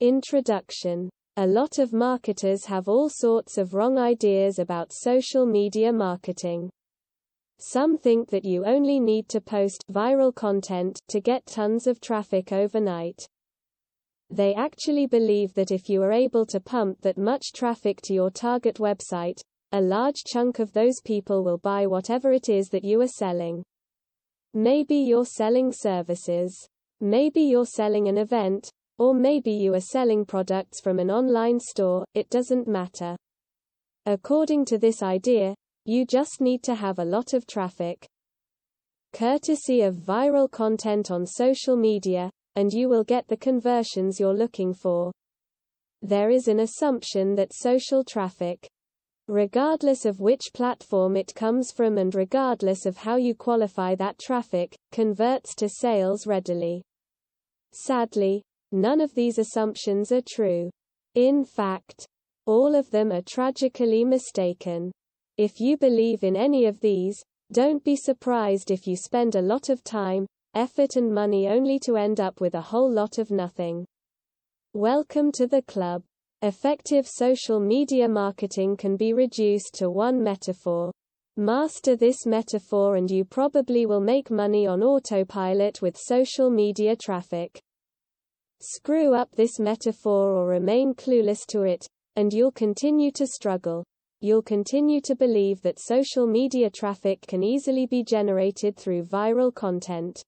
Introduction. A lot of marketers have all sorts of wrong ideas about social media marketing. Some think that you only need to post viral content to get tons of traffic overnight. They actually believe that if you are able to pump that much traffic to your target website, a large chunk of those people will buy whatever it is that you are selling. Maybe you're selling services. Maybe you're selling an event, or maybe you are selling products from an online store, it doesn't matter. According to this idea, you just need to have a lot of traffic, courtesy of viral content on social media, and you will get the conversions you're looking for. There is an assumption that social traffic, regardless of which platform it comes from and regardless of how you qualify that traffic, converts to sales readily. Sadly, none of these assumptions are true. In fact, all of them are tragically mistaken. If you believe in any of these, don't be surprised if you spend a lot of time, effort and money only to end up with a whole lot of nothing. Welcome to the club. Effective social media marketing can be reduced to one metaphor. Master this metaphor and you probably will make money on autopilot with social media traffic. Screw up this metaphor or remain clueless to it, and you'll continue to struggle. You'll continue to believe that social media traffic can easily be generated through viral content.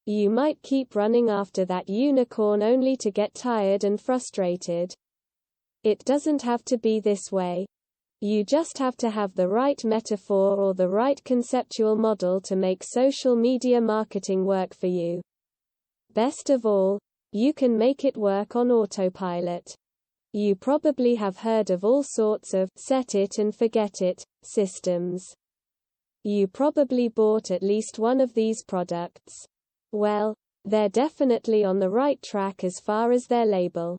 You might keep running after that unicorn only to get tired and frustrated. It doesn't have to be this way. You just have to have the right metaphor or the right conceptual model to make social media marketing work for you. Best of all, you can make it work on autopilot. You probably have heard of all sorts of set it and forget it systems. You probably bought at least one of these products. Well, they're definitely on the right track as far as their label.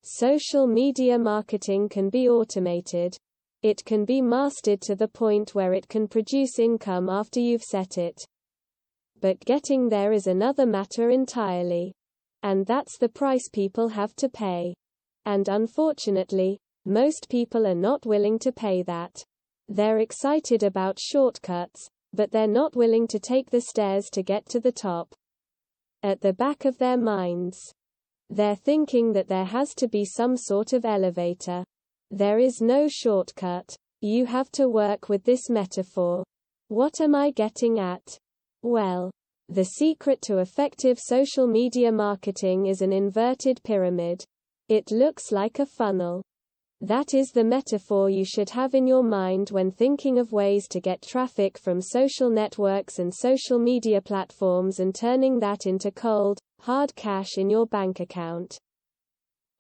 Social media marketing can be automated. It can be mastered to the point where it can produce income after you've set it. But getting there is another matter entirely. And that's the price people have to pay. And unfortunately, most people are not willing to pay that. They're excited about shortcuts, but they're not willing to take the stairs to get to the top. At the back of their minds, they're thinking that there has to be some sort of elevator. There is no shortcut. You have to work with this metaphor. What am I getting at? Well, the secret to effective social media marketing is an inverted pyramid. It looks like a funnel. That is the metaphor you should have in your mind when thinking of ways to get traffic from social networks and social media platforms and turning that into cold, hard cash in your bank account.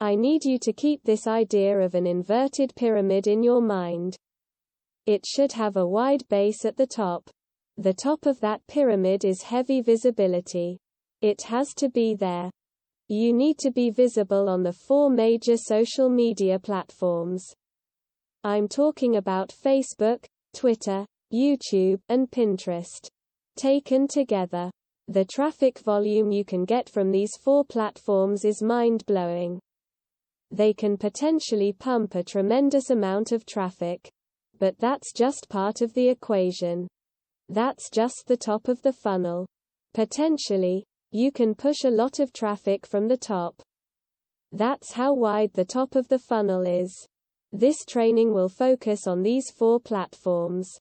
I need you to keep this idea of an inverted pyramid in your mind. It should have a wide base at the top. The top of that pyramid is heavy visibility. It has to be there. You need to be visible on the 4 major social media platforms. I'm talking about Facebook, Twitter, YouTube, and Pinterest. Taken together, the traffic volume you can get from these 4 platforms is mind-blowing. They can potentially pump a tremendous amount of traffic. But that's just part of the equation. That's just the top of the funnel. Potentially, you can push a lot of traffic from the top. That's how wide the top of the funnel is. This training will focus on these 4 platforms.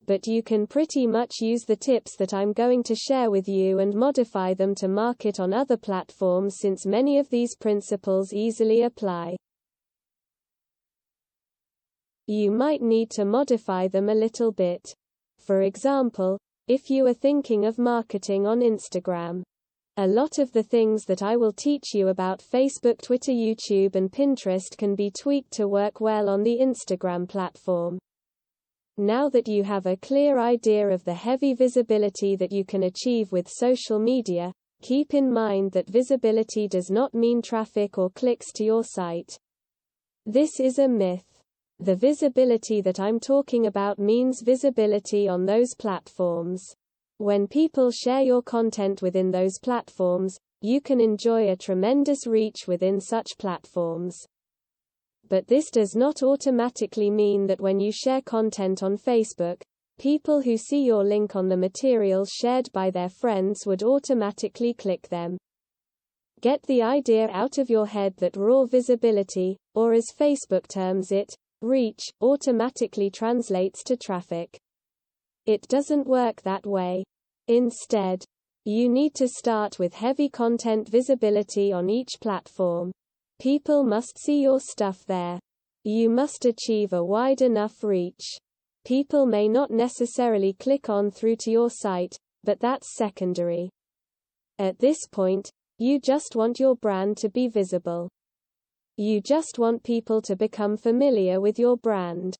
But you can pretty much use the tips that I'm going to share with you and modify them to market on other platforms since many of these principles easily apply. You might need to modify them a little bit. For example, if you are thinking of marketing on Instagram. A lot of the things that I will teach you about Facebook, Twitter, YouTube, and Pinterest can be tweaked to work well on the Instagram platform. Now that you have a clear idea of the heavy visibility that you can achieve with social media, keep in mind that visibility does not mean traffic or clicks to your site. This is a myth. The visibility that I'm talking about means visibility on those platforms. When people share your content within those platforms, you can enjoy a tremendous reach within such platforms. But this does not automatically mean that when you share content on Facebook, people who see your link on the materials shared by their friends would automatically click them. Get the idea out of your head that raw visibility, or as Facebook terms it, reach, automatically translates to traffic. It doesn't work that way. Instead, you need to start with heavy content visibility on each platform. People must see your stuff there. You must achieve a wide enough reach. People may not necessarily click on through to your site, but that's secondary. At this point, you just want your brand to be visible. You just want people to become familiar with your brand.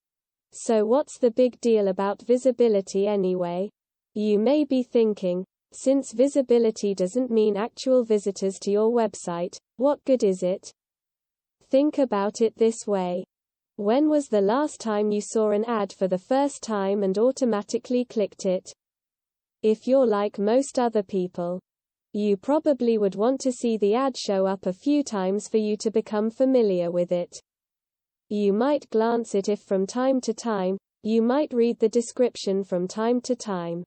So what's the big deal about visibility anyway? You may be thinking, since visibility doesn't mean actual visitors to your website, what good is it? Think about it this way. When was the last time you saw an ad for the first time and automatically clicked it? If you're like most other people, you probably would want to see the ad show up a few times for you to become familiar with it. You might glance at it from time to time, you might read the description from time to time.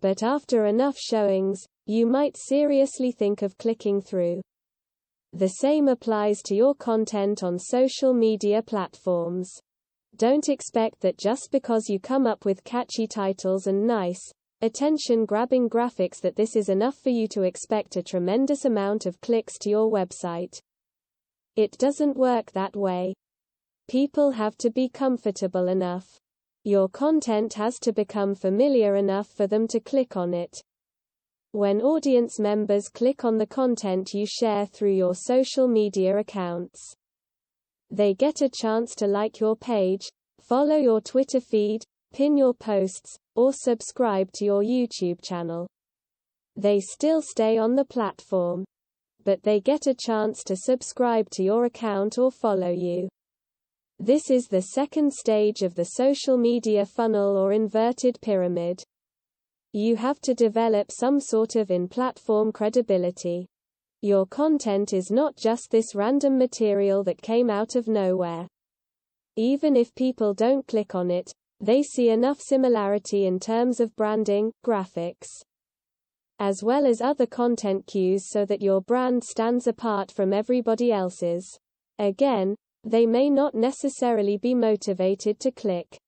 But after enough showings, you might seriously think of clicking through. The same applies to your content on social media platforms. Don't expect that just because you come up with catchy titles and nice, attention-grabbing graphics that this is enough for you to expect a tremendous amount of clicks to your website. It doesn't work that way. People have to be comfortable enough. Your content has to become familiar enough for them to click on it. When audience members click on the content you share through your social media accounts, they get a chance to like your page, follow your Twitter feed, pin your posts, or subscribe to your YouTube channel. They still stay on the platform, but they get a chance to subscribe to your account or follow you. This is the second stage of the social media funnel or inverted pyramid. You have to develop some sort of in-platform credibility. Your content is not just this random material that came out of nowhere. Even if people don't click on it, they see enough similarity in terms of branding, graphics, as well as other content cues so that your brand stands apart from everybody else's. Again, they may not necessarily be motivated to click.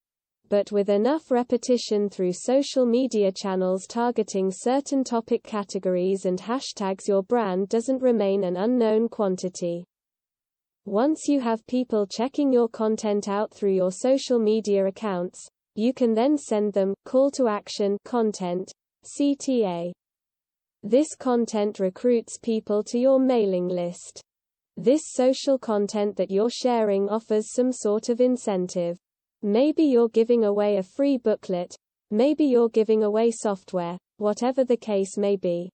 But with enough repetition through social media channels targeting certain topic categories and hashtags, your brand doesn't remain an unknown quantity. Once you have people checking your content out through your social media accounts, you can then send them call to action content, CTA. This content recruits people to your mailing list. This social content that you're sharing offers some sort of incentive. Maybe you're giving away a free booklet, maybe you're giving away software, whatever the case may be.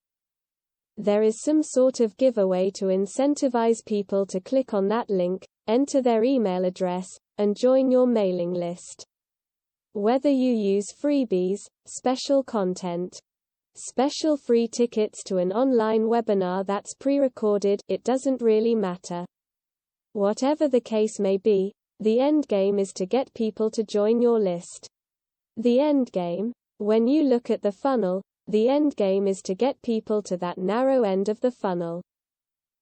There is some sort of giveaway to incentivize people to click on that link, enter their email address, and join your mailing list. Whether you use freebies, special content, special free tickets to an online webinar that's pre-recorded, it doesn't really matter. Whatever the case may be, the end game is to get people to join your list. The end game? When you look at the funnel, the end game is to get people to that narrow end of the funnel.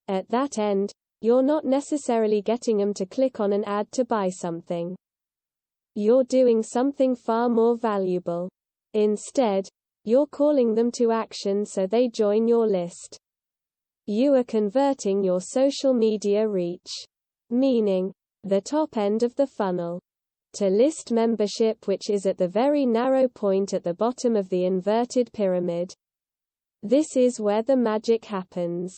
At that end, you're not necessarily getting them to click on an ad to buy something. You're doing something far more valuable. Instead, you're calling them to action so they join your list. You are converting your social media reach, meaning the top end of the funnel, to list membership, which is at the very narrow point at the bottom of the inverted pyramid. This is where the magic happens.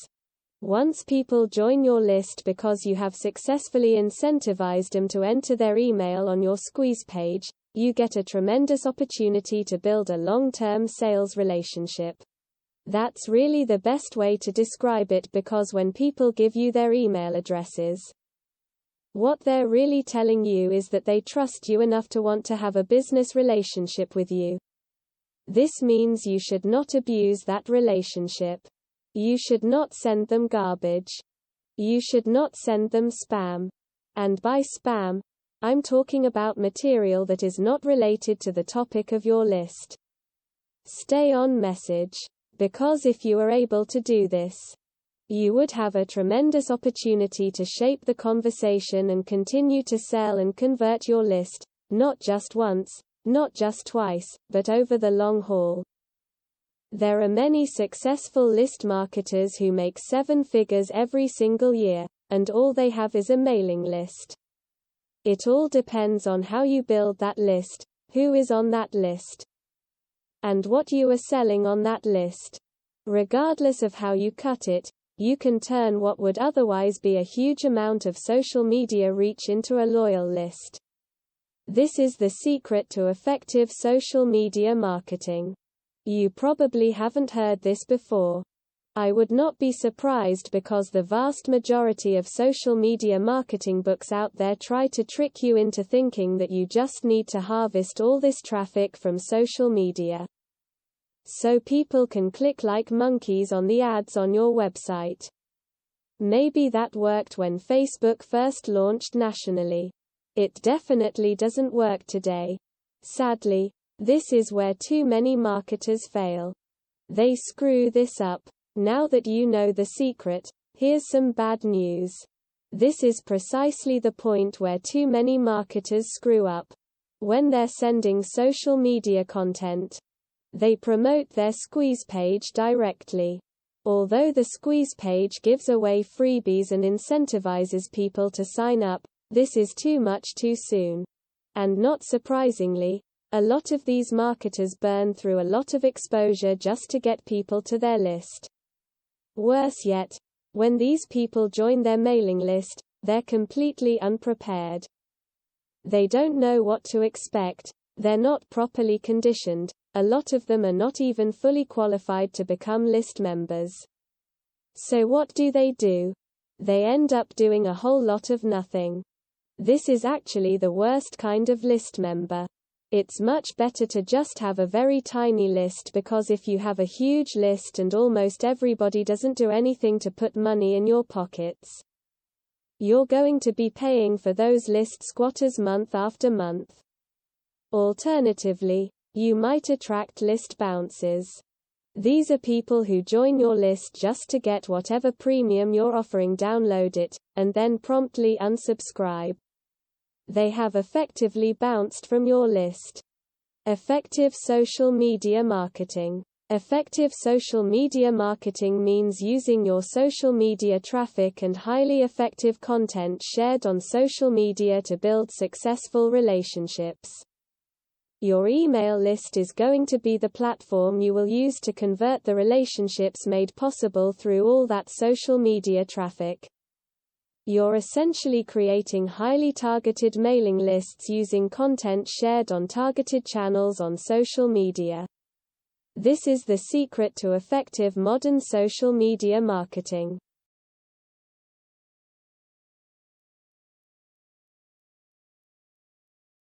Once people join your list because you have successfully incentivized them to enter their email on your squeeze page, you get a tremendous opportunity to build a long-term sales relationship. That's really the best way to describe it, because when people give you their email addresses, what they're really telling you is that they trust you enough to want to have a business relationship with you. This means you should not abuse that relationship. You should not send them garbage. You should not send them spam. And by spam, I'm talking about material that is not related to the topic of your list. Stay on message. Because if you are able to do this, you would have a tremendous opportunity to shape the conversation and continue to sell and convert your list, not just once, not just twice, but over the long haul. There are many successful list marketers who make 7 figures every single year, and all they have is a mailing list. It all depends on how you build that list, who is on that list, and what you are selling on that list. Regardless of how you cut it, you can turn what would otherwise be a huge amount of social media reach into a loyal list. This is the secret to effective social media marketing. You probably haven't heard this before. I would not be surprised because the vast majority of social media marketing books out there try to trick you into thinking that you just need to harvest all this traffic from social media, so people can click like monkeys on the ads on your website. Maybe that worked when Facebook first launched nationally. It definitely doesn't work today. Sadly, this is where too many marketers fail. They screw this up. Now that you know the secret, here's some bad news. This is precisely the point where too many marketers screw up. When they're sending social media content, they promote their squeeze page directly. Although the squeeze page gives away freebies and incentivizes people to sign up, this is too much too soon. And not surprisingly, a lot of these marketers burn through a lot of exposure just to get people to their list. Worse yet, when these people join their mailing list, they're completely unprepared. They don't know what to expect, they're not properly conditioned, a lot of them are not even fully qualified to become list members. So what do? They end up doing a whole lot of nothing. This is actually the worst kind of list member. It's much better to just have a very tiny list, because if you have a huge list and almost everybody doesn't do anything to put money in your pockets, you're going to be paying for those list squatters month after month. Alternatively, you might attract list bouncers. These are people who join your list just to get whatever premium you're offering, download it, and then promptly unsubscribe. They have effectively bounced from your list. Effective social media marketing. Effective social media marketing means using your social media traffic and highly effective content shared on social media to build successful relationships. Your email list is going to be the platform you will use to convert the relationships made possible through all that social media traffic. You're essentially creating highly targeted mailing lists using content shared on targeted channels on social media. This is the secret to effective modern social media marketing.